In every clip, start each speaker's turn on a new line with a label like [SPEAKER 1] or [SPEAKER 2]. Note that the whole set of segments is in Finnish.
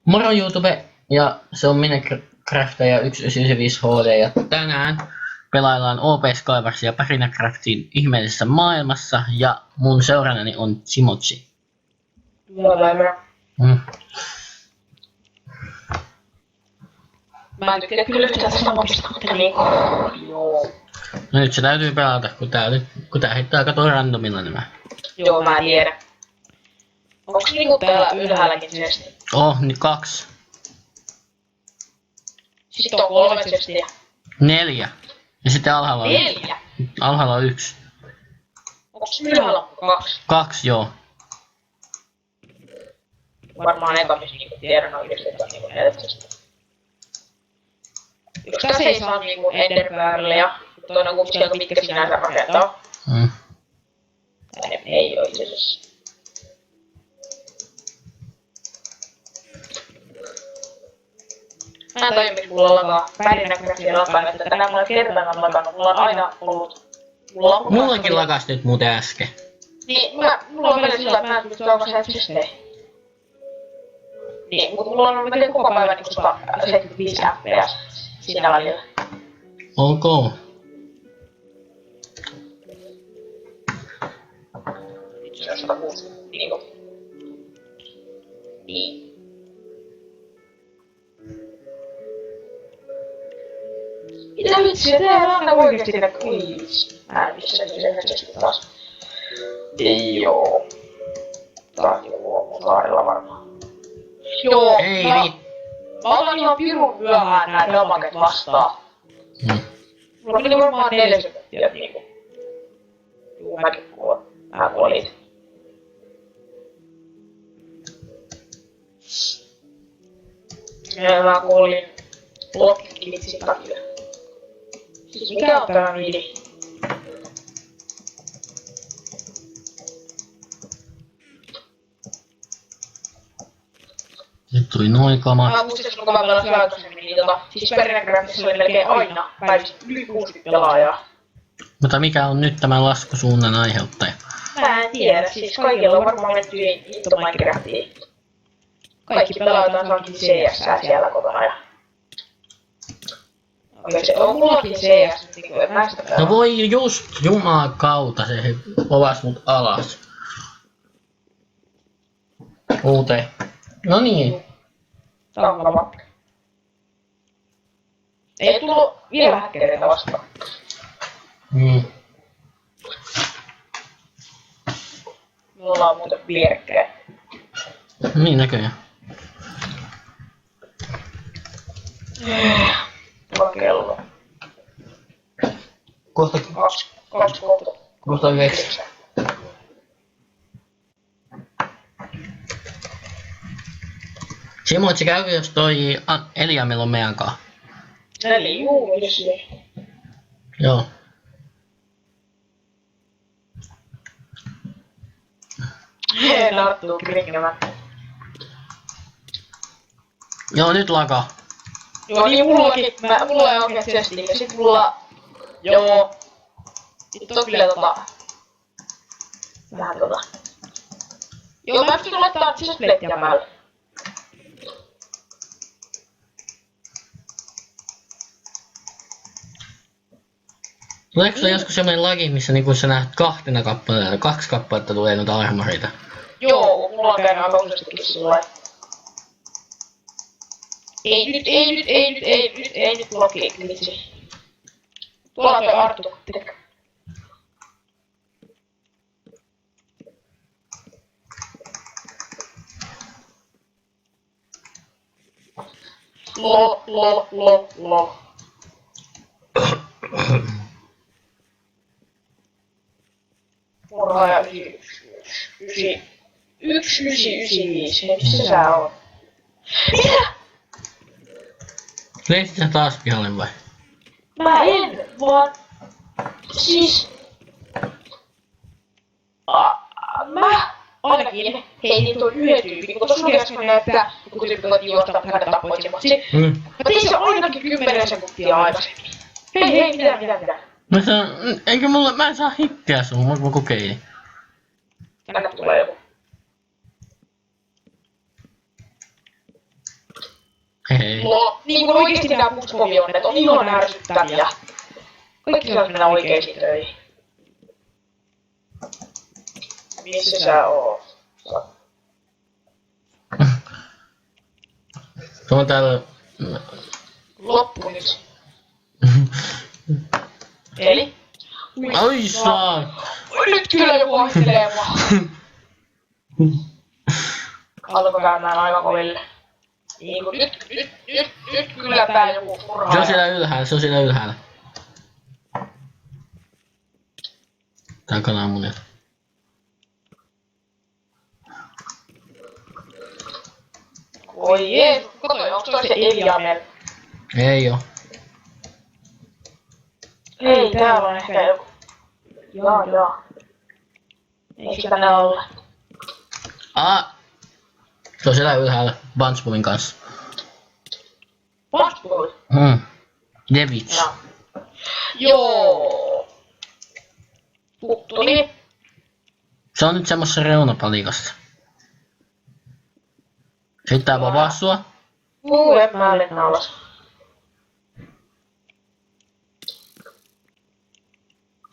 [SPEAKER 1] Moro YouTube, ja se on Minecraftaja 1995 HD, ja tänään pelaillaan OP Skywarsia Parinacraftin ihmeellisessä maailmassa, ja mun seurannani on Chimochi.
[SPEAKER 2] Mä en tykkää kyllä yhtään tästä mapista, mutta niinku... Joo.
[SPEAKER 1] No nyt se täytyy pelata, kun tää heittää kato randomilla nämä.
[SPEAKER 2] Joo, mä en tiedä. Onks niinku täällä ylhäälläkin chesti?
[SPEAKER 1] Niin 2.
[SPEAKER 2] Sitten on 3 chestiä.
[SPEAKER 1] 4. Ja sitten alhaalla on
[SPEAKER 2] 4?
[SPEAKER 1] Alhaalla on 1.
[SPEAKER 2] Onks ylhäällä 2?
[SPEAKER 1] 2, joo.
[SPEAKER 2] Varmaan eka missä niinku tiedän oikeesti, että on niinku 4 chestiä. Yks tässä ei saa niinku enderpearlia, toinen on kumminkin aika mitkä sinänsä rakentaa. Ei oo itse asiassa. Mä en tajua, miksi mulla on lakaa. Parinacraftia lakaa, että tänään mulla on kertaan lakannut. Mulla on aina ollut...
[SPEAKER 1] Mullakin lakas nyt muuten äsken.
[SPEAKER 2] Niin, mulla on vielä sillä, että mä en pysty onko se chestejä. Niin, mut mulla on ollut melkein koko päivän niinku 75 fps siinä välillä.
[SPEAKER 1] Ok.
[SPEAKER 2] Se on 160 niinku. Niin. Mitä vitsiä, täällä on oikeesti ne quiz. Mä en missä se chesti taas. Ei joo. Tää on joku mun saarella varmaan. Joo,
[SPEAKER 1] Ei
[SPEAKER 2] mä otan ihan pirun myöhään nää damaget vastaan. Mulla meni varmaan 4 sekuntia niinku. Juu, mäkin kuolen. Mä kuolin. Ja mä kuolin blokkiklitsin takia. Siis mikä on tää vidi?
[SPEAKER 1] Nyt tuli noin kamat.
[SPEAKER 2] Mä muistin, kun mä pelasin aikaisemmin, niin siis Parinacraftissa oli melkein aina päivässä yli 60 pelaajaa.
[SPEAKER 1] Mutta mikä on nyt tämän laskusuunnan aiheuttaja?
[SPEAKER 2] Mä en tiedä, siis kaikilla on varmaan menty into Minecraftiin. Kaikki pelataan saankin CS siellä kotona ja... Okei, se on mullakin CS, niin en mä sitä pelaa.
[SPEAKER 1] No voi just jumakauta, se povas mut alas. Uute. No niin.
[SPEAKER 2] Tankava. Ei tullu vielä häkkereitä vastaan. Me ollaan muuten vierekkäin.
[SPEAKER 1] Niin näköjään.
[SPEAKER 2] Mulla on kello.
[SPEAKER 1] Kohta
[SPEAKER 2] 2 kohta.
[SPEAKER 1] Kohta 9. Simotsi, käykö jos toi Eliamilla on meidän kaa?
[SPEAKER 2] Eli juu, vissiin.
[SPEAKER 1] Joo.
[SPEAKER 2] Hei, tarttuu kringämään.
[SPEAKER 1] Joo, nyt lakaa.
[SPEAKER 2] Joo, niin mullakin. Mulla ei oikein chestiin. Ja sit mulla... Joo. Nyt on kyllä vähän Joo, mä pystyn laittaa chestplatea päälle.
[SPEAKER 1] Tuleeko se joskus semmonen lagi, missä niinku sä näet 2 kappaletta tulee noita armoreita?
[SPEAKER 2] Joo, mulla on käynyt aika useastikin sillai. Ei nyt bloki, glitsi. Tuolla toi Arttu, tek. Lol. Murhaaja 1995, missä sä oot? Mitä?
[SPEAKER 1] Leisit sä taas pihalle vai?
[SPEAKER 2] Mä en, vaan... Siis... Mä ainakin heitin tuon yhden tyypin, kun tossa lukee äsken näyttää, kun tyyppi koitti juosta, mutta hänet tappoi Chimochi. Mä tein se ainakin 10 sekuntia aikaisemmin. Hei, mitä?
[SPEAKER 1] No se on... mä en saa hittiä sun, mä kokeilin.
[SPEAKER 2] Tänne tulee joku.
[SPEAKER 1] Hei.
[SPEAKER 2] No, niin kuin oikeesti nää puuskovionnet on ihan ärsyttäviä. Kaikki saa mennä oikeesti töihin. Missä sä oot?
[SPEAKER 1] Se on täällä...
[SPEAKER 2] Loppu nyt. Eli?
[SPEAKER 1] Ai saa!
[SPEAKER 2] Nyt kyllä joku ahtelee mua. Alkoi käymään aika koville. Niinku nyt kyllä tää joku turhaa.
[SPEAKER 1] Se on siellä ylhäällä, se on siellä ylhäällä. Tää kananmunia.
[SPEAKER 2] Oi Jeesus, kato, onks toi se Eliamel?
[SPEAKER 1] Ei oo.
[SPEAKER 2] Hei, täällä on ehkä joku. Jaa. Eikö tänne olla?
[SPEAKER 1] Se on siellä ylhäällä Bunchboomin kanssa.
[SPEAKER 2] Passport?
[SPEAKER 1] Devich.
[SPEAKER 2] Joo. Tuli.
[SPEAKER 1] Se on nyt semmosessa reunapalikassa. Heittää vapaa sua.
[SPEAKER 2] En mä lennä alas.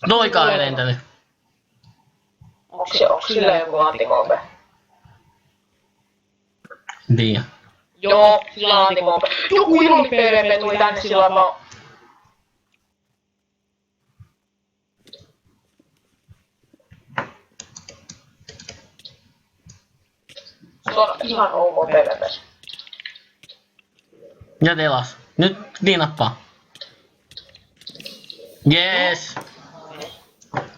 [SPEAKER 1] Noikaan ei lentänyt.
[SPEAKER 2] Onks sillä joku antikompe?
[SPEAKER 1] Tiiä.
[SPEAKER 2] Joo, sillä on antikompe. Joku iloni PvP tuli tänne silloin mä... Se on ihan ok PvP.
[SPEAKER 1] Ja telas. Nyt niin nappaa. Jees!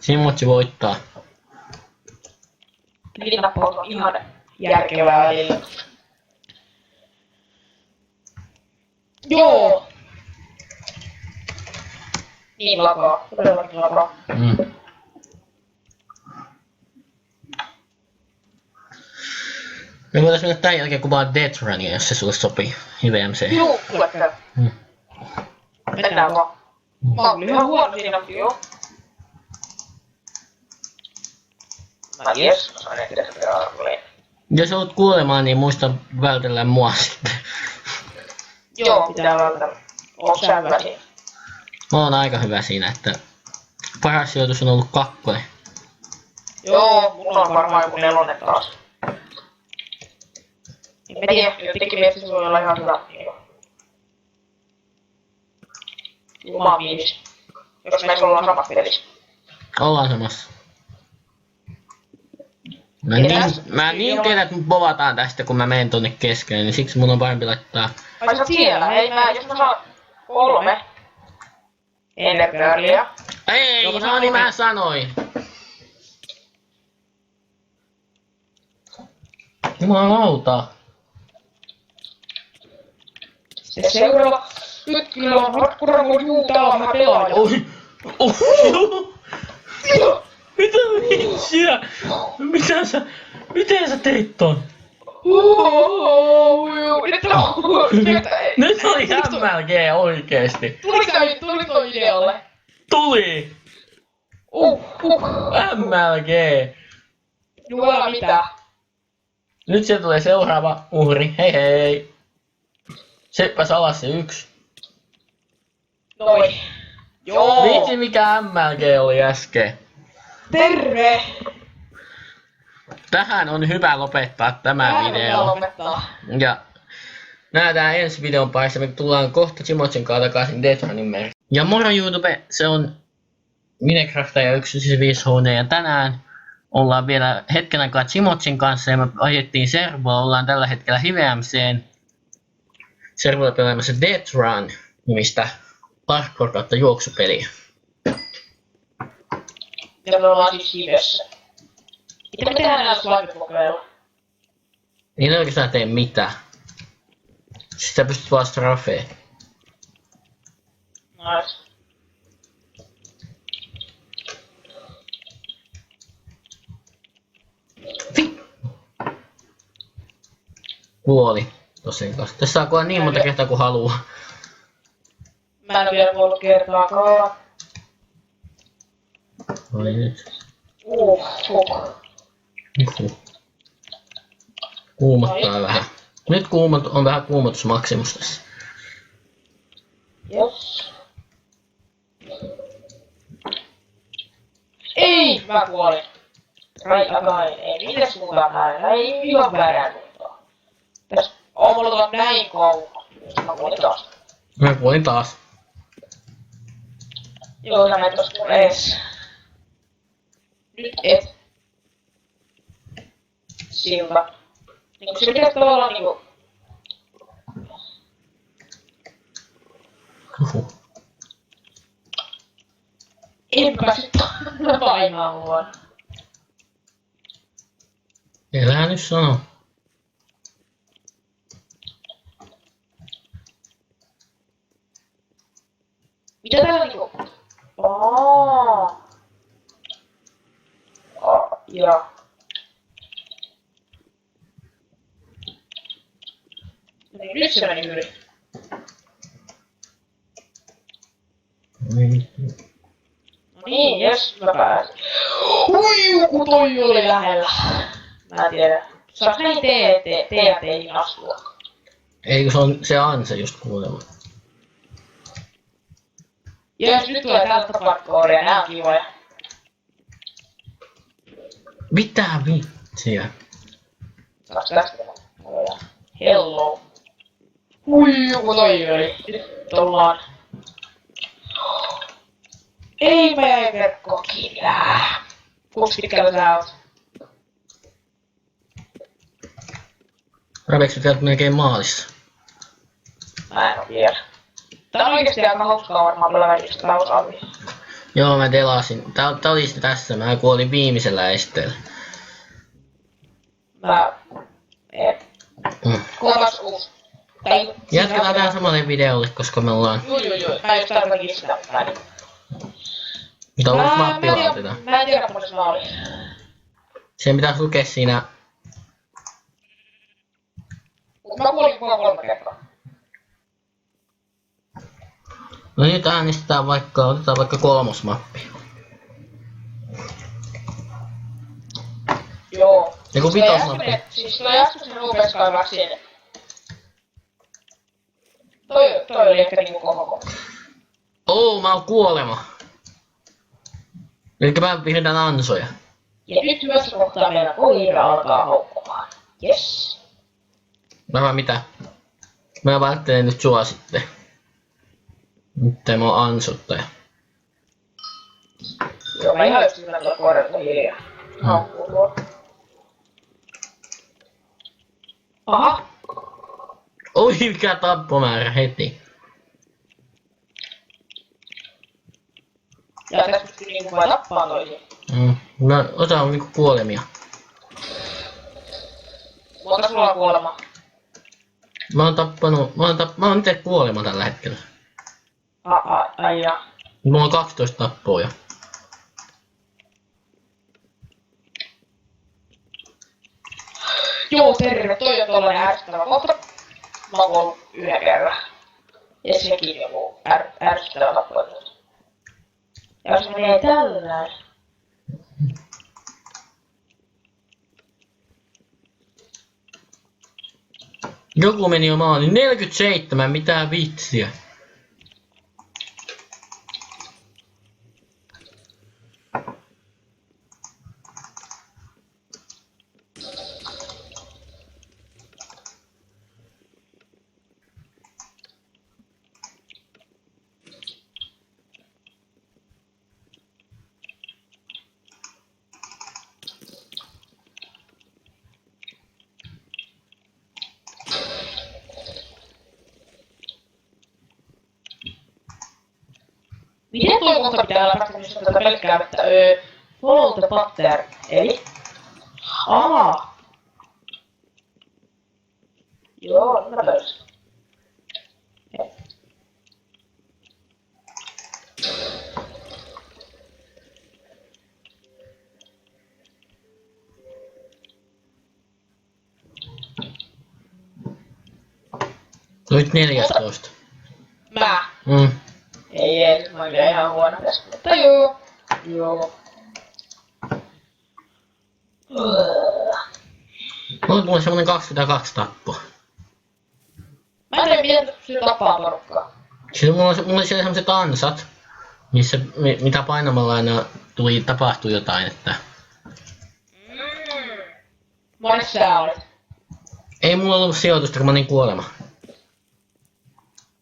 [SPEAKER 1] Simotsi voittaa.
[SPEAKER 2] Linnappaus on ihan järkevää välillä. Joo! Niin lakaa, todellakin lakaa.
[SPEAKER 1] Me voitais mennä tän jälkeen kuvaa Death Runia, jos se sulle sopii. HVMC.
[SPEAKER 2] Juu, kuule käy. Mennään vaan. Mä oon ihan huono siinä, mutta joo. Mä ties, mä sain ehtiä sitä arveliin.
[SPEAKER 1] Jos joudut kuolemaan, niin muista vältellä mua sitten.
[SPEAKER 2] Joo, pitää vältellä. Onks sä hyvä siinä?
[SPEAKER 1] Mä oon aika hyvä siinä, että paras sijoitus on ollut 2.
[SPEAKER 2] Joo, mulla on varmaan joku 4 taas. En mä tiedä, jotenkin mielestä se voi olla ihan hyvä. Jumaa viimis. Jos meissä ollaan samassa pelissä.
[SPEAKER 1] Ollaan samassa. Mä niin tiedän, että mut povataan tästä, kun mä menen tonne keskelle, niin siksi mun on parempi laittaa...
[SPEAKER 2] Ai sä oot siellä? Hei, jos mä saan 3 Enderpearlia.
[SPEAKER 1] Ei, no niin mä sanoin. Jumalauta.
[SPEAKER 2] Sitten seuraava. Nyt kyllä on hardcore juu, täällä on vähän pelaaja.
[SPEAKER 1] Oi. Mitä vitsiä? Miten sä teit ton? Nyt oli MLG oikeesti.
[SPEAKER 2] Tuli toi idealle.
[SPEAKER 1] Tuli! MLG.
[SPEAKER 2] Jumala mitä?
[SPEAKER 1] Nyt sieltä tulee seuraava uhri. Hei hei. Seppäs alas se 1.
[SPEAKER 2] Noi. Joo.
[SPEAKER 1] Vitsi mikä MLG oli äsken.
[SPEAKER 2] Terve.
[SPEAKER 1] Tähän on hyvä lopettaa tämä video. Ja nähdään ensi videon parissa. Me tullaan kohta Simotsin kanssa takaisin Death Runin merkki. Ja moro YouTube, se on Minecraftaja 195HD ja tänään ollaan vielä hetken aikaa Simotsin kanssa ja me ajettiin servoa. Ollaan tällä hetkellä HVMCn servoilla pelaamassa Death Run nimistä parkour kautta juoksupeliä.
[SPEAKER 2] Ja me ollaan siis hivessä. Mitä me tehdään näillä slime-kokeilla?
[SPEAKER 1] Niin ei oikeastaan tee mitään. Siis sä pystyt vaan strafeen.
[SPEAKER 2] Nice.
[SPEAKER 1] Kuoli tosiaan kanssa. Tässä saa kuolla niin monta kertaa kuin haluaa.
[SPEAKER 2] Mä en oo vielä kuollut kertaakaan.
[SPEAKER 1] Oi nyt.
[SPEAKER 2] Uhuh.
[SPEAKER 1] Kuumottaa vähän. Nyt on vähän kuumotusmaksimus tässä.
[SPEAKER 2] Jos. Ei! Mä kuolin. Right again. Ei mitään suuntaan näin. Ei ihan väärään suuntaan. Tässä on mulla näin kauan. Mä kuolin taas.
[SPEAKER 1] Mä kuolin taas.
[SPEAKER 2] Joo, sä menet tosta mun ees. Nyt et. Silta. Niinku se pitäis tavallaan niinku...
[SPEAKER 1] Huhu.
[SPEAKER 2] En päässyt painaa mua.
[SPEAKER 1] Elää nyt sano.
[SPEAKER 2] Mitä täällä niinku... Ja. No niin, nyt se meni yli. No niin, jes, mä pääsin. Ui, kun toi oli lähellä. Mä en tiedä. Saaks näin TNT:ihin astua?
[SPEAKER 1] Eikö se ansa just kuulemma.
[SPEAKER 2] Jes, nyt tulee täältä parkkooria, nää on kivoja.
[SPEAKER 1] Mitä vitsiä?
[SPEAKER 2] Saaks tästä? Hello. Ui, kun toi oli. Nyt ollaan. Ei mä jäi verkkoon kiinni. Kuinka pitkällä sä oot?
[SPEAKER 1] Ravekset vielä melkein maalissa.
[SPEAKER 2] Mä en oo vielä. Tää on oikeesti aika hauskaa varmaan pelaa välistä, tää osaamia.
[SPEAKER 1] Joo, mä delasin. Tää oli sitten tässä. Mä kuolin viimeisellä esteellä.
[SPEAKER 2] En. Kolmas uusi.
[SPEAKER 1] Jatketaan tää samalle videolle, koska me ollaan...
[SPEAKER 2] Joo. Mä just tarkoitin sitä.
[SPEAKER 1] Mutta on mappi lauteta.
[SPEAKER 2] Mä en tiedä, kuinka se oli.
[SPEAKER 1] Sen pitäis lukea siinä...
[SPEAKER 2] Mut mä kuulin koko 3 kertaa.
[SPEAKER 1] No nyt äänestetään otetaan vaikka 3. mappi.
[SPEAKER 2] Joo.
[SPEAKER 1] Eiku 5. mappi.
[SPEAKER 2] Siis toi äskeisen ruupeskaivaksi sinne. Toi oli ehkä niinku koko.
[SPEAKER 1] Mä oon kuolema. Elikkä mä pidetään ansoja.
[SPEAKER 2] Ja nyt hyvässä kohtaa meidän koira alkaa haukkumaan. Yes.
[SPEAKER 1] Mitä? Mä välttelen nyt sua sitten. Nyt mä oon ansottaja.
[SPEAKER 2] Joo, mä ihan just ymmärrän tuolla koiralta hiljaa. Haukkuu tuolla. Aha.
[SPEAKER 1] Oi, mikä tappomäärä heti.
[SPEAKER 2] Ja tässä pystyy niinku vai tappaa toisia.
[SPEAKER 1] Mä osaan niinku kuolemia.
[SPEAKER 2] Monta sulla on kuolema?
[SPEAKER 1] Mä oon itse kuolema tällä hetkellä.
[SPEAKER 2] Ai ja.
[SPEAKER 1] Mulla on 12 tappoa jo.
[SPEAKER 2] Joo, terve. Toi on tollanen ärsyttävä kohta. Mä oon kuollut 1 kerran. Ja sekin joku ärsyttävä tappoi. Ja jos menee tällainen.
[SPEAKER 1] Joku meni jo maaliin. 47, mitä vitsiä.
[SPEAKER 2] Miten toi kohta pitää olla praktiisesti tätä pelkkäämättä? Follow the pattern. Eli? Joo, mä löysin.
[SPEAKER 1] Nyt 14.
[SPEAKER 2] Mä. Ei, mä oon vielä ihan huono tässä. Mutta joo.
[SPEAKER 1] Mulla on semmonen 22 tappoa.
[SPEAKER 2] miten se tappaa porukkaa.
[SPEAKER 1] Siis mulla oli siellä semmoset ansat, missä mitä painamalla aina tapahtui jotain, että...
[SPEAKER 2] Monessa sä olet?
[SPEAKER 1] Ei mulla ollut sijoitusta, kun mä olin kuolema.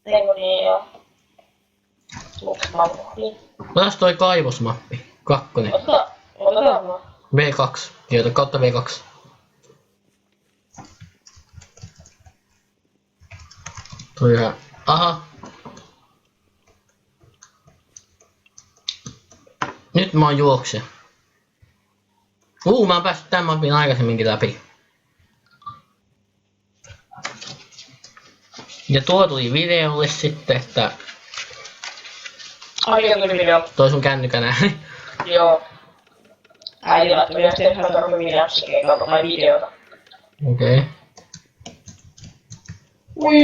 [SPEAKER 2] Eiku niin joo. Luks mä unohdin.
[SPEAKER 1] Otas toi kaivosmappi. 2.
[SPEAKER 2] Otetaan vaan.
[SPEAKER 1] V2. Kirjoita kautta V2. Toi ihan... Aha. Nyt mä oon juokse. Mä oon päässyt tämän mapin aikaisemminkin läpi. Ja tuo tuli videolle sitten, että...
[SPEAKER 2] Ai tuli video.
[SPEAKER 1] Toi sun kännykän ääni.
[SPEAKER 2] Joo. Äiti laittoi viestiä, että hän tarvii videossa keikalla videota.
[SPEAKER 1] Okei.
[SPEAKER 2] Ui.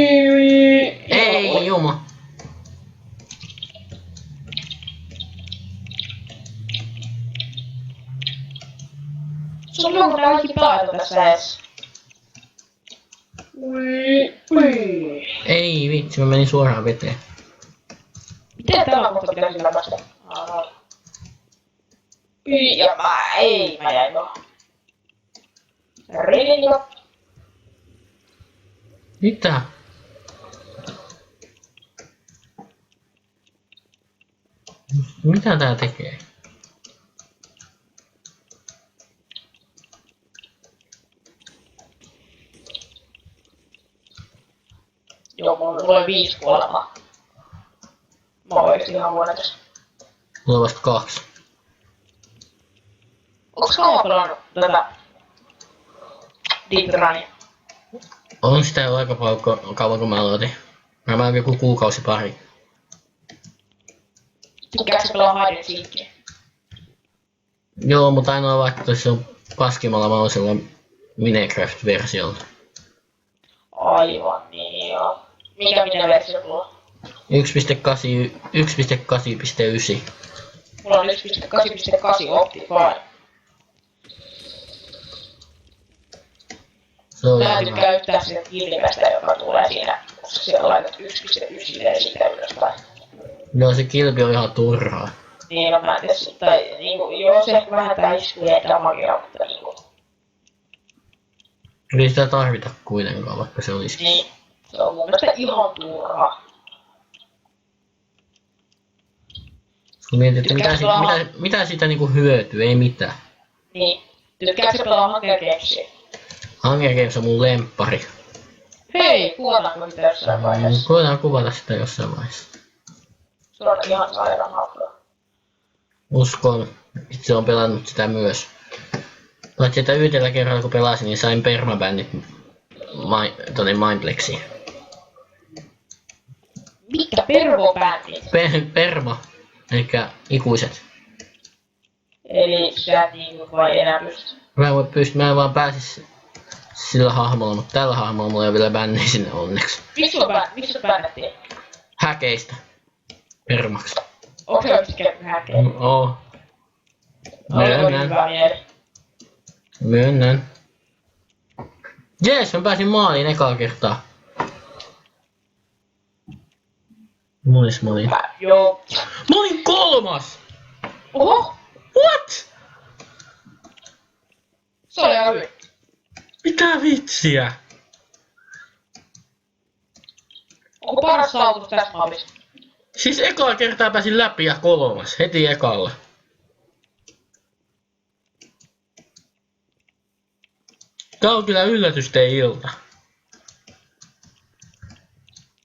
[SPEAKER 1] Ei juma.
[SPEAKER 2] Sulla on jonkun kaikki pelaita tässä edes. Ui.
[SPEAKER 1] Ei vitsi, mä menin suoraan veteen.
[SPEAKER 2] Miten täällä kohta pitäisi läpäistä? Ja mä jäin vaan. Riljo.
[SPEAKER 1] Mitä? Mitä tää tekee?
[SPEAKER 2] Joo, mulla oli 5 kuolemaa. Mä oon oikeesti ihan vuonekas.
[SPEAKER 1] Mulla on vasta 2.
[SPEAKER 2] Onks kauan pelannut tätä Deep Runia?
[SPEAKER 1] On sitä jo aika kauan kun mä aloitin. Mä oon joku kuukausi pari.
[SPEAKER 2] Tykkäätkö sä pelaa Hide and Seekia?
[SPEAKER 1] Joo, mutta ainoa vaikka se on paskimalla mausella Minecraft-versiolla.
[SPEAKER 2] Aivan niin joo. Mikä versio sulla on?
[SPEAKER 1] 1.8.9.
[SPEAKER 2] Mulla on 1.8.8 Optifine.
[SPEAKER 1] Se on
[SPEAKER 2] Mä en
[SPEAKER 1] ihan
[SPEAKER 2] tykkää yhtään siitä ilmeestä, joka tulee siinä, koska siellä laitat 1.9 ja siitä ylöspäin.
[SPEAKER 1] Joo, se kilpi on ihan turhaa.
[SPEAKER 2] Niin, no mä en tiedä, tai niinku, joo se ehkä vähentää iskuja ja damagea, mutta niinku.
[SPEAKER 1] Ei sitä tarvita kuitenkaan, vaikka se olisi.
[SPEAKER 2] Niin, se on mun mielestä ihan turhaa.
[SPEAKER 1] Kun mietit, että mitä siitä niinku hyötyy, ei mitään.
[SPEAKER 2] Niin, tykkäätkö sä pelaa Hunger Gamesia?
[SPEAKER 1] Hunger Games on mun lemppari.
[SPEAKER 2] Hei, kuvataanko sitä jossain vaiheessa?
[SPEAKER 1] Voidaan kuvata sitä jossain vaiheessa.
[SPEAKER 2] Se on ihan sairaan hauskaa.
[SPEAKER 1] Uskon, itse on pelannut sitä myös. Paitsi että yhdellä kerralla kun pelasin, niin sain permabännit tonne Mindplexiin.
[SPEAKER 2] Mitkä pervobändit?
[SPEAKER 1] Perma, elikkä ikuiset.
[SPEAKER 2] Eli sä et niinku vai enää pysty?
[SPEAKER 1] Mä en vaan pääsis sillä hahmolla, mutta tällä hahmolla mulla ei ole vielä bännejä sinne onneksi.
[SPEAKER 2] Miksi sä bännettiin?
[SPEAKER 1] Häkeistä. Permaksi.
[SPEAKER 2] Onko se oikeesti käynyt häkeen?
[SPEAKER 1] Oo.
[SPEAKER 2] Oliko hyvä mieli?
[SPEAKER 1] Myönnän. Jees, mä pääsin maaliin ekaa kertaa. Monis mä olin.
[SPEAKER 2] Joo.
[SPEAKER 1] Mä olin 3!
[SPEAKER 2] Oho!
[SPEAKER 1] What?
[SPEAKER 2] Se oli aika hyvin.
[SPEAKER 1] Mitä vitsiä?
[SPEAKER 2] Onko paras saavutus tässä mapissa?
[SPEAKER 1] Siis ekaa kertaa pääsin läpi ja 3. Heti ekalla. Tää on kyllä yllätysten ilta.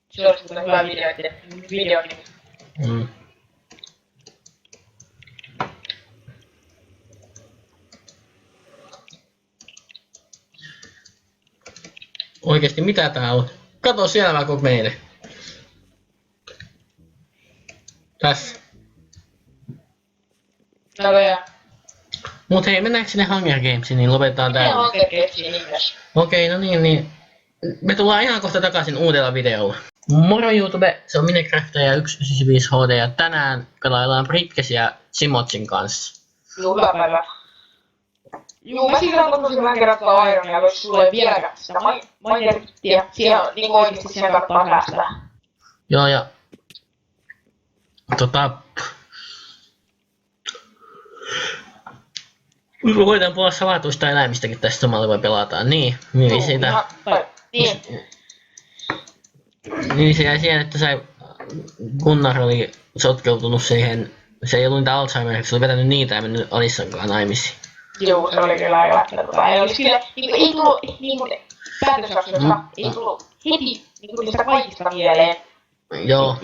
[SPEAKER 2] Se olisi kyllä hyvä video.
[SPEAKER 1] Mm. Oikeesti mitä tää on? Kato siellä mä kokeilen. Tässä.
[SPEAKER 2] Näköjään.
[SPEAKER 1] Mut hei, mennäänkö sinne Hunger Gamesiin, niin lopetetaan
[SPEAKER 2] Miten
[SPEAKER 1] täällä.
[SPEAKER 2] Hunger Gamesia nimessä?
[SPEAKER 1] Okei, no niin. Me tullaan ihan kohta takaisin uudella videolla. Moro YouTube, se on Minecraft ja 195 HD ja tänään pelaillaan Britkesiä Simotsin kanssa.
[SPEAKER 2] Hyvä päivä. Juu, mä siinä totusin vähän kerrottua Ironia, jos sulla ei vieläkään sitä Minerittiä. Siellä on niinku oikeesti siinä kannattaa säästää.
[SPEAKER 1] Joo, ja voidaan puhua salatuista eläimistäkin tästä samalla voi pelata. Niin, niin siitä.
[SPEAKER 2] Niin.
[SPEAKER 1] Niin se jäi siihen, että Gunnar oli sotkeutunut siihen, se ei ollut niitä Alzheimeriksi, se oli vetänyt niitä ja mennyt Alissankaan naimisiin.
[SPEAKER 2] Joo, se oli kyllä aika lähtevää. Ei olisi kyllä, ei tullut päätösjaksoista, ei tullut heti niistä kaikista mieleen.
[SPEAKER 1] Joo.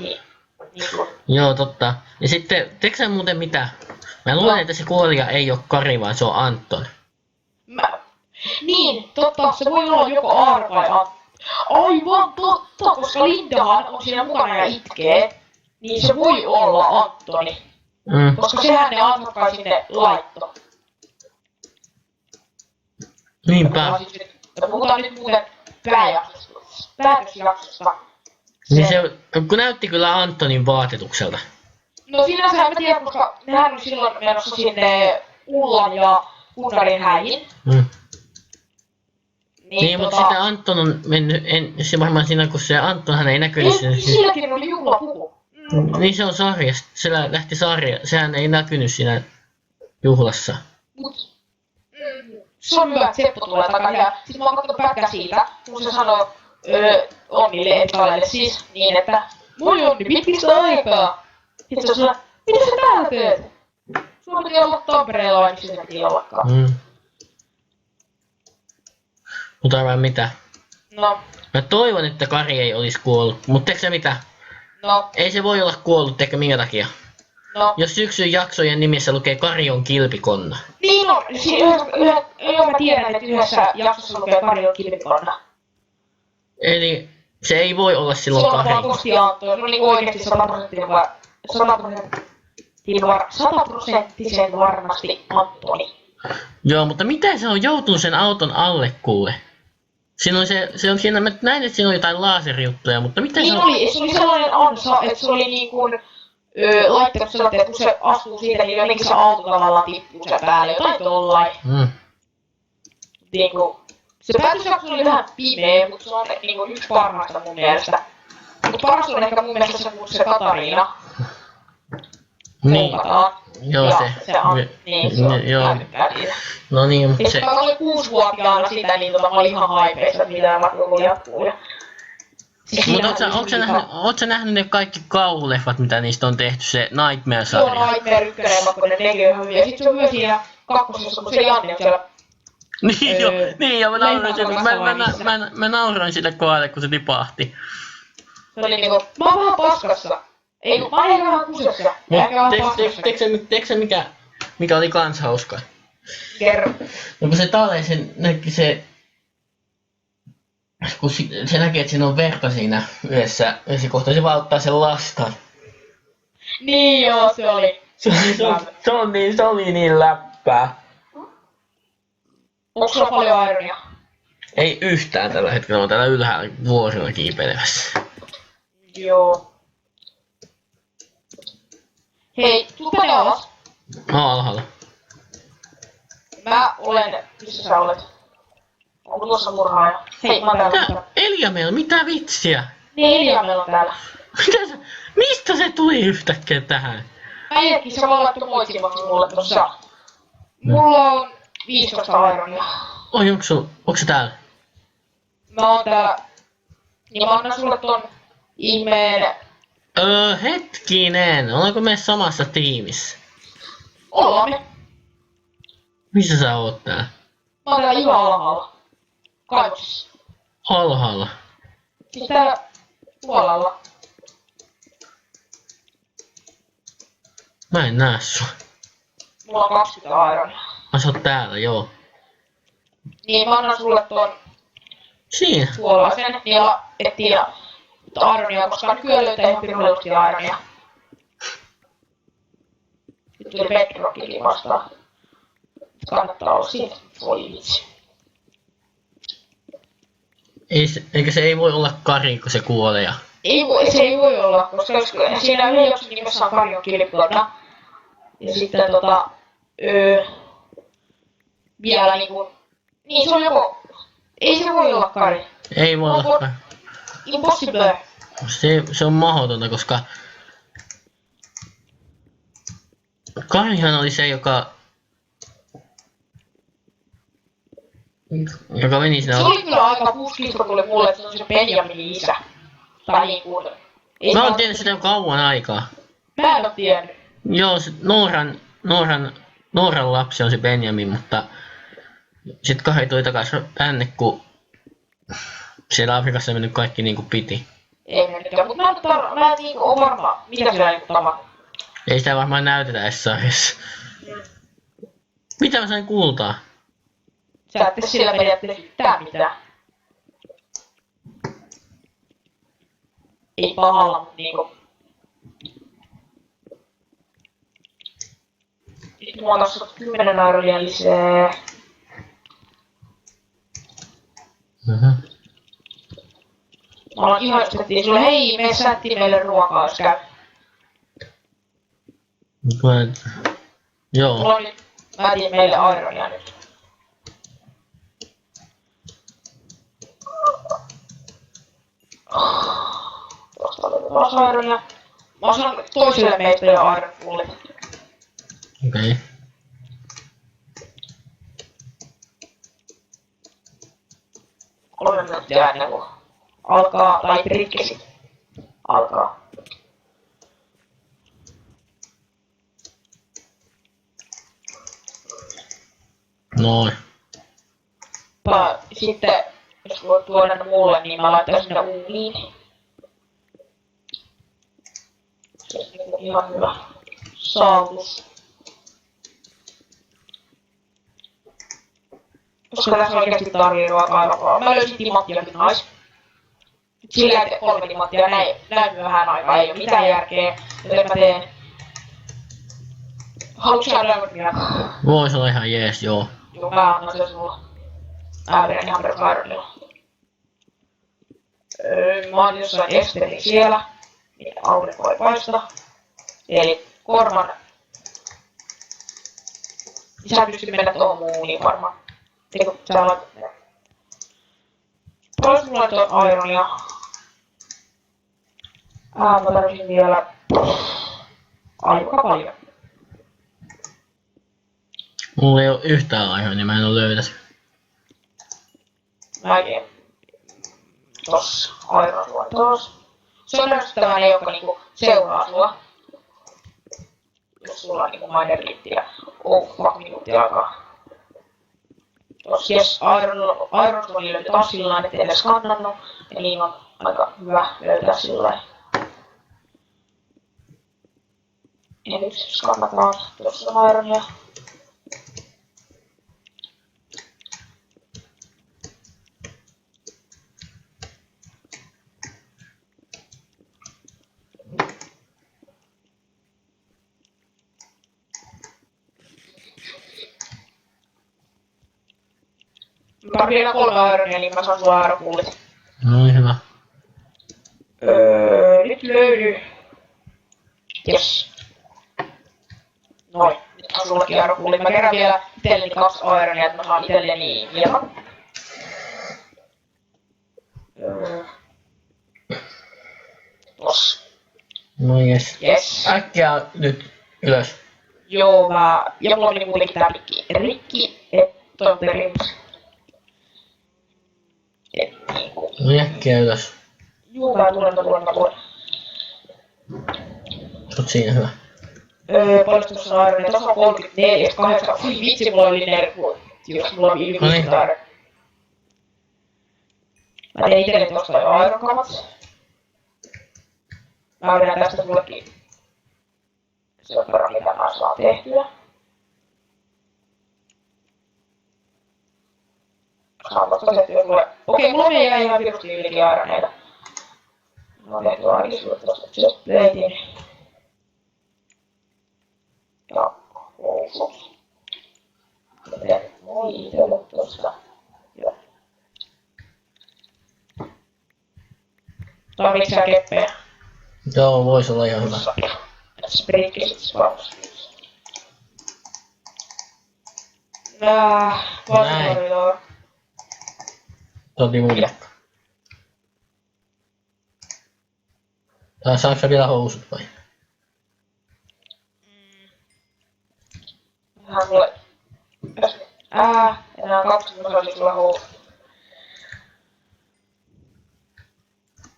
[SPEAKER 1] Joo, totta. Ja sitten, teekö sä muuten mitä? Mä luulen, että se kuolija ei oo Kari, vaan se on Anton.
[SPEAKER 2] Niin, totta, se voi olla joko Aaro tai Anton. Aivan totta, koska Lindahan on siinä mukana ja itkee. Niin se voi olla Antoni. Koska sehän ne Antokkaan sinne laittoi.
[SPEAKER 1] Niinpä.
[SPEAKER 2] Puhutaan nyt muuten päätösjaksosta.
[SPEAKER 1] Niin se, kun näytti kyllä Antonin vaatetukselta.
[SPEAKER 2] No sinänsä en mä tiedä, koska nehän oli silloin menossa sinne Ullan ja Gunnarin häihin.
[SPEAKER 1] Niin, mutta sitten Anton on mennyt, se varmaan siinä kun se Antonhan ei näkynyt siinä.
[SPEAKER 2] Silläkin oli juhlapuku.
[SPEAKER 1] Niin se on sarjasta, se lähti sehän ei näkynyt siinä juhlassa.
[SPEAKER 2] Se on hyvä, että Seppo tulee takaisin. Ja sit mä oon katsonut pätkää siitä, kun se sanoo Onnille Epsalalle siis niin, että moi Onni, pitkistä aikaa. Sitten se on sellainen, mitä sä täällä teet? Sulla piti olla Tampereella vai miksi sä piti ollakaan?
[SPEAKER 1] Mutta arvaa mitä?
[SPEAKER 2] No.
[SPEAKER 1] Mä toivon, että Kari ei olisi kuollut, mutta teekö sä mitä?
[SPEAKER 2] No.
[SPEAKER 1] Ei se voi olla kuollut, teekö minkä takia?
[SPEAKER 2] No.
[SPEAKER 1] Jos syksyn jaksojen nimissä lukee Kari on kilpikonna.
[SPEAKER 2] Niin on, joo mä tiedän, että yhdessä jaksossa lukee Kari on kilpikonna.
[SPEAKER 1] Eli se ei voi olla silloin Kari.
[SPEAKER 2] Se on tosi Antto, no niin oikeesti 100% varmasti Antoni.
[SPEAKER 1] Joo, mutta miten se on joutunut sen auton alle kuule? Siinä on se on siinä, mä näin, että siinä on jotain laserjuttuja, mutta miten
[SPEAKER 2] niin
[SPEAKER 1] se on?
[SPEAKER 2] Oli, se oli sellainen ansa, että se oli niin kuin laittanut sellainen, että kun se astuu siitä, niin jotenkin se auto tavallaan tippuu sen päälle, jotain tollain. Niinku, se päätösjakso oli vähän pimeä, mutta se on niinku yksi parhaista mun mielestä. Mutta paras on ehkä mun mielestä se, kun se Katariina.
[SPEAKER 1] Niin. Joo, se
[SPEAKER 2] on, niin, se on
[SPEAKER 1] joo. No niin, mutta se...
[SPEAKER 2] Mä olin 6-vuotiaana sitä, niin mä olin ihan haipeissa, että mitä joku jatkuu.
[SPEAKER 1] Mutta oot sä nähnyt ne kaikki kauhuleffat, mitä niistä on tehty, se Nightmare-sarja?
[SPEAKER 2] Joo, Nightmare 1 ja 2, nekin on hyviä. Sit se on hyvä siinä kakkosessa, kun se Janne on siellä.
[SPEAKER 1] Niin joo, mä nauroin sille kohdalle, kun se tipahti.
[SPEAKER 2] Se oli niinku, mä oon vähän paskassa. Ei, mä oon ehkä vähän kusessa.
[SPEAKER 1] Teekö se mikä oli kans hauska?
[SPEAKER 2] Kerro.
[SPEAKER 1] No kun se Tale, se kun se näkee, että siinä on verta siinä yhdessä kohtaa, se vaan ottaa sen lastan.
[SPEAKER 2] Niin joo, se oli.
[SPEAKER 1] Se oli niin läppää.
[SPEAKER 2] Onko sulla paljon Ironia?
[SPEAKER 1] Ei yhtään tällä hetkellä, mä oon täällä ylhäällä vuorilla kiipeilemässä.
[SPEAKER 2] Joo. Hei, tuu tänne alas.
[SPEAKER 1] Mä oon alhaalla.
[SPEAKER 2] Mä olen... Missä sä olet? Onko tuossa murhaaja? Hei, mä oon täällä.
[SPEAKER 1] Eliamel, mitä vitsiä?
[SPEAKER 2] Niin, Eliamel on täällä.
[SPEAKER 1] Mistä se tuli yhtäkkiä tähän?
[SPEAKER 2] Äijäkin se vaan laittoi moitsimaksi mulle tossa. Mulla on 15 Ironia.
[SPEAKER 1] Oi, onko se täällä?
[SPEAKER 2] Mä oon täällä. Niin mä annan sulle ton ihmeen...
[SPEAKER 1] Hetkinen, ollaanko me samassa tiimissä?
[SPEAKER 2] Ollaan me.
[SPEAKER 1] Missä sä oot täällä?
[SPEAKER 2] Mä oon täällä ihan alhaalla. Kaivoksessa.
[SPEAKER 1] Alhaalla?
[SPEAKER 2] Siis täällä puolella.
[SPEAKER 1] Mä en näe sua.
[SPEAKER 2] Mulla on 20 Ironia.
[SPEAKER 1] Sä oot täällä, joo.
[SPEAKER 2] Niin mä annan sulle ton
[SPEAKER 1] Siinä.
[SPEAKER 2] tuollaisen, ja ettiin Ironia, koska nykyään löytää ihan piruleusti Ironia. Nyt tuli Bedrockikin vastaan. Kannattaa olla siitä. Voi vitsi.
[SPEAKER 1] Eikä se ei voi olla Kari, kun se kuolee.
[SPEAKER 2] Se ei voi olla, koska siinä yhden jakson nimessä on Kari on kilpikonna. Ja sitten vielä niinku... Niin se on joko... Ei se voi olla Kari.
[SPEAKER 1] Ei voi olla.
[SPEAKER 2] Impossible.
[SPEAKER 1] Se on mahdotonta, koska... Karihan oli se, joka meni sinne...
[SPEAKER 2] Se oli kyllä aika puskista tuli mulle, että se on se Benjaminin isä. Tai niinku...
[SPEAKER 1] Mä oon tiennyt sitä jo kauan aikaa.
[SPEAKER 2] Mä en oo tiennyt.
[SPEAKER 1] Joo, se Nooran lapsi on se Benjamin, mutta... Sit Kari tuli takas tänne, kun... Siellä Afrikassa ei mennyt kaikki niinku piti.
[SPEAKER 2] Ei mennytkään, mut mä en niinku oo varma, mitä siellä niinku tapahtuu.
[SPEAKER 1] Ei sitä varmaan näytetä edes sarjassa. Mitä mä sain kuultaa?
[SPEAKER 2] Sä ette sillä periaatteessa yhtään mitään. Ei pahalla, mut niinku... Nyt mulla on tossa 10 euroa lisää. Mä ollaan ihastettiin sulle, hei, mene sätti meille ruokaa, jos käy.
[SPEAKER 1] Joo.
[SPEAKER 2] Mulla oli, mä etin meille aironia nyt. Tuosta oli taas aironia. Mä oon saanut toisille meistä jo airon fullit.
[SPEAKER 1] Okei.
[SPEAKER 2] 3 minuuttia ennen kuin alkaa, tai rikkesi alkaa.
[SPEAKER 1] Noin.
[SPEAKER 2] Sitten, jos voit tuoda ne mulle, niin mä laittaisin ne uuniin. Se on niinku ihan hyvä saavutus. Koska tässä oikeesti tarvii ruokaa aivan paljon. Mä löysin timanttiakin nais. Sillä ei 3 timanttia näin vähän aikaa, ei oo mitään järkeä. Joten mä teen... Haluatko sä lämmötmiä?
[SPEAKER 1] Vois olla ihan jees, joo.
[SPEAKER 2] Joo, mä annan sen sulla. Mä vedän ihan perusaironilla. Mä oon jossain Esterin siellä, niin aurinko ei paista. Eli korvan... Sä pystyt mennä tuohon muuniin varmaan. Eikö sä laitat ne? Paljon mulla nyt on ironia? Mä tarvitsin vielä... aika paljon.
[SPEAKER 1] Mulla ei oo yhtään aiheaa, niin mä en oo löytäisi.
[SPEAKER 2] Mäkin. Tossa. Aivan sulla tossa. Se on ärsyttävää ne, jotka niinku seuraa sua. Jos sulla on niinku Minerlitti ja fuck minuutti aikaa. Tossa yes, Ironstone löytyy taas sillain, ettei edes skannannut. Ja niin on aika hyvä löytää sillain. Ja nyt skannataan. Tossa on Ironia. Tarvii vielä 3 ironia, niin mä saan sulla aeropullit.
[SPEAKER 1] Noin hyvä.
[SPEAKER 2] Nyt löydy. Jes. Noin. Nyt on sullakin aeropullit. Mä kerään vielä itselleni 2 ironia, että mä saan itselleni ilman. Tossa.
[SPEAKER 1] No jes.
[SPEAKER 2] Jes.
[SPEAKER 1] Äkkiä nyt ylös.
[SPEAKER 2] Joo, ja mulla oli muutenkin tää rikki, et toi on perimys. Et niinku.
[SPEAKER 1] No äkkiä ylös.
[SPEAKER 2] Juu, mä tulen.
[SPEAKER 1] Sot siinä hyvä.
[SPEAKER 2] Paljon tuossa on ironia? Tuossa on 34, 8. Fui vitsi, mulla oli jos mulla on yli 50 ironia. Mä tein itelle tosta jo ironkamat. Mä vedän tästä sullekin sen verran, mitä mä saan tehtyä. Saan tosta tehtyä sulle. Okei, mulla ei jää ihan virusti ylikin ironeita. Mä oon tehty ainakin sulle tosta chestplatein. Ja housut. Mä teen moi itelle tosta. Hyvä. Tarviiks sä keppejä?
[SPEAKER 1] Joo, vois olla ihan hyvä.
[SPEAKER 2] Sprinkkisit varmasti. Vaatteet joo.
[SPEAKER 1] Se oli mun jakka. Saanko sä vielä housut vai?
[SPEAKER 2] Ihan mulle. Enää 2 osallista sulla housut.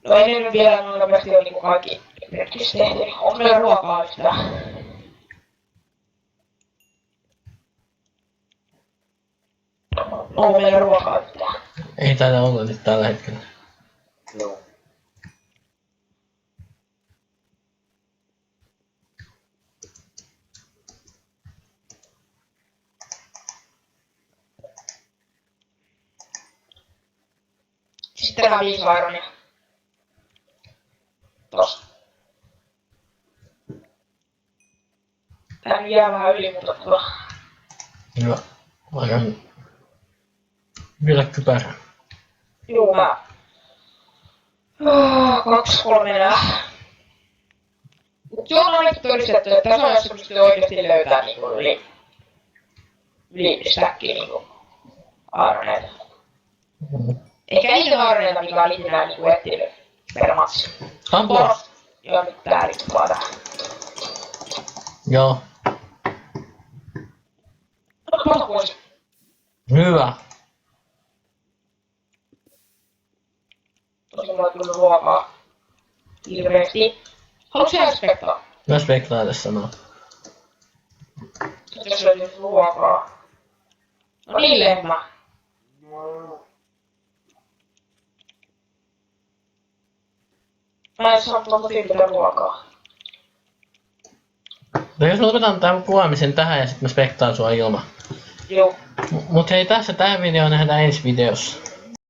[SPEAKER 2] No ei ne nyt vielä noin nopeasti ole niinku kaikki merkiksi tehty. Onko meillä ruokaa yhtään? Onko meillä ruokaa yhtään?
[SPEAKER 1] Ei taida olla nyt tällä hetkellä.
[SPEAKER 2] Joo. Sitten tehdään 5 ironia. Tossa. Tää nyt jää vähän yli, mutta
[SPEAKER 1] Hyvä. Aivan. Vielä kypärä.
[SPEAKER 2] juu mä. 2, 3 enää. Mut se on ainakin todistettu, että tässä on jos pystyy oikeesti löytää niinku yli stäkkiä niinku ironeita. Eikä niitä ironeita, mikä on ikinä niinku etsinyt per matsi.
[SPEAKER 1] Ampua!
[SPEAKER 2] Joo, nyt tää riippuu tähän.
[SPEAKER 1] Joo.
[SPEAKER 2] Ota pois.
[SPEAKER 1] Hyvä.
[SPEAKER 2] Tosi mulla kyllä ruokaa. Hirveesti. Haluatko sä respektaa?
[SPEAKER 1] Mä spektaan tässä sanoo.
[SPEAKER 2] Jos löytyy ruokaa. No niin, lehmä. Mä en saa tuolta tyypillä ruokaa.
[SPEAKER 1] No jos mä lopetan tämän kuvaamisen tähän ja sit mä spektaan sua ilman.
[SPEAKER 2] Joo.
[SPEAKER 1] Mut hei, tässä tää video nähdään ensi videossa.